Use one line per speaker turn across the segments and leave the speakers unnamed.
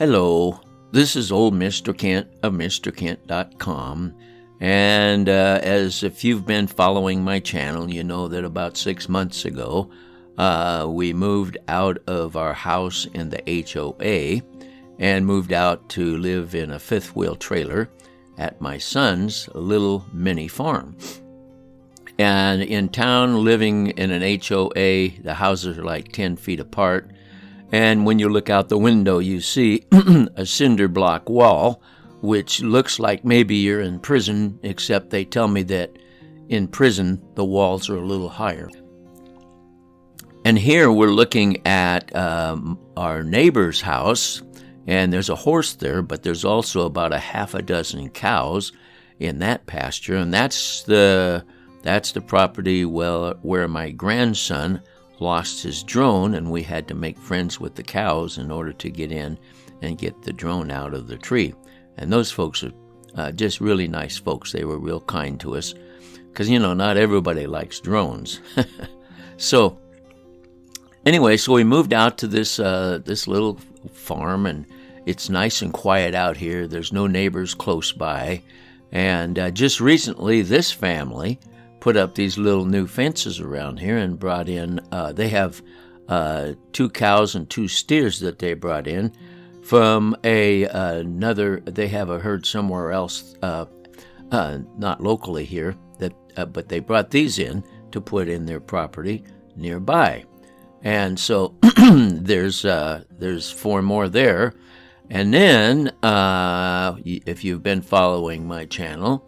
Hello, this is old Mr. Kent of MrKent.com, and as if you've been following my channel, you know that about 6 months ago, we moved out of our house in the HOA and moved out to live in a fifth-wheel trailer at my son's little mini farm. And in town, living in an HOA, the houses are like 10 feet apart. And when you look out the window, you see a cinder block wall, which looks like maybe you're in prison, except they tell me that in prison, the walls are a little higher. And here we're looking at our neighbor's house, and there's a horse there, but there's also about a half a dozen cows in that pasture, and that's the property where my grandson lost his drone, and we had to make friends with the cows in order to get in and get the drone out of the tree. And those folks are just really nice folks. They were real kind to us because, not everybody likes drones. So anyway, so we moved out to this little farm, and it's nice and quiet out here. There's no neighbors close by. And just recently, this family put up these little new fences around here and brought in, they have 2 cows and 2 steers that they brought in from another, they have a herd somewhere else, not locally here, but they brought these in to put in their property nearby. And so there's 4 more there. And then, if you've been following my channel,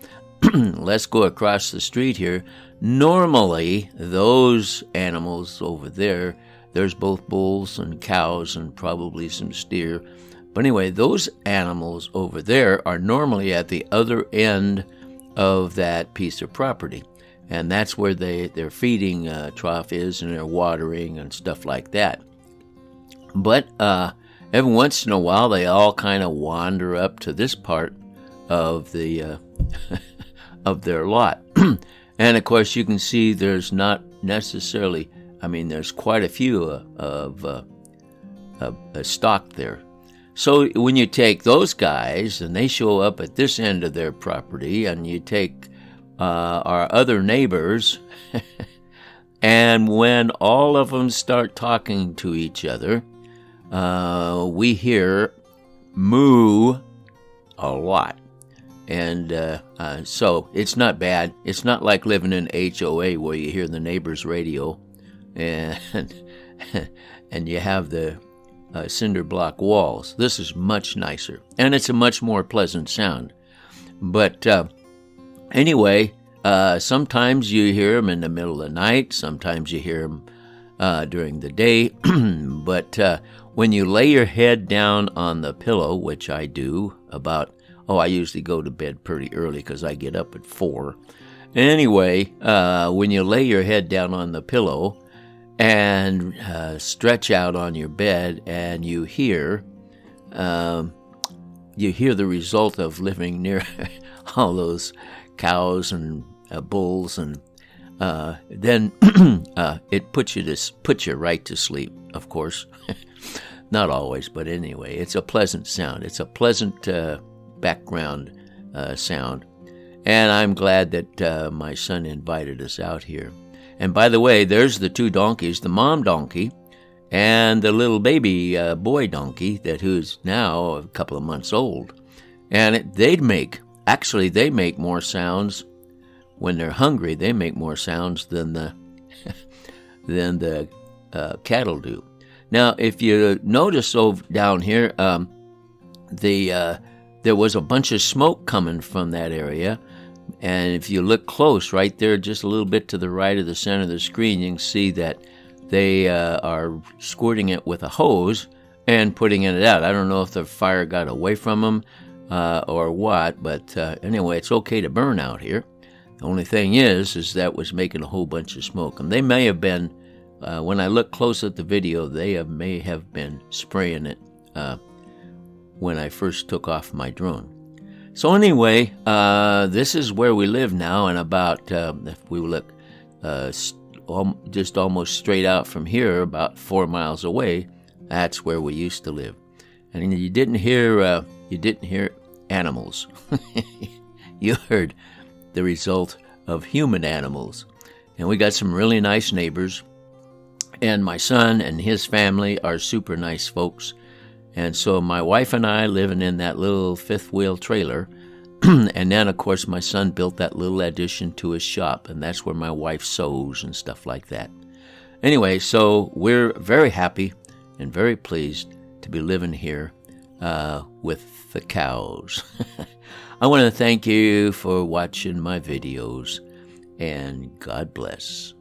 let's go across the street here. Normally, those animals over there, there's both bulls and cows and probably some steer. But anyway, those animals over there are normally at the other end of that piece of property. And that's where their feeding trough is, and their watering and stuff like that. But every once in a while, they all kind of wander up to this part of the of their lot. And of course, you can see there's not necessarily, there's quite a few of stock there. So when you take those guys and they show up at this end of their property, and you take our other neighbors, and when all of them start talking to each other, we hear moo a lot. And so it's not bad. It's not like living in HOA where you hear the neighbor's radio and you have the cinder block walls. This is much nicer, and it's a much more pleasant sound. But anyway, sometimes you hear them in the middle of the night. Sometimes you hear them during the day. But when you lay your head down on the pillow, which I do I usually go to bed pretty early because I get up at 4. Anyway, when you lay your head down on the pillow and stretch out on your bed, and you hear the result of living near all those cows and bulls, and then it puts you right to sleep, of course. Not always, but anyway, it's a pleasant sound. It's a pleasant background sound. And I'm glad that my son invited us out here. And by the way, there's the 2 donkeys, the mom donkey and the little baby boy donkey who's now a couple of months old. And they make more sounds when they're hungry. They make more sounds than the cattle do. Now, if you notice down here, there was a bunch of smoke coming from that area. And if you look close, right there, just a little bit to the right of the center of the screen, you can see that they are squirting it with a hose and putting it out. I don't know if the fire got away from them or what, but anyway, it's okay to burn out here. The only thing is that was making a whole bunch of smoke. And they may have been, when I look close at the video, may have been spraying it when I first took off my drone. So anyway, this is where we live now, and about, if we look just almost straight out from here, about 4 miles away, that's where we used to live. And you didn't hear animals. You heard the result of human animals. And we got some really nice neighbors. And my son and his family are super nice folks. And so my wife and I living in that little fifth wheel trailer. And then, of course, my son built that little addition to his shop. And that's where my wife sews and stuff like that. Anyway, so we're very happy and very pleased to be living here with the cows. I want to thank you for watching my videos, and God bless.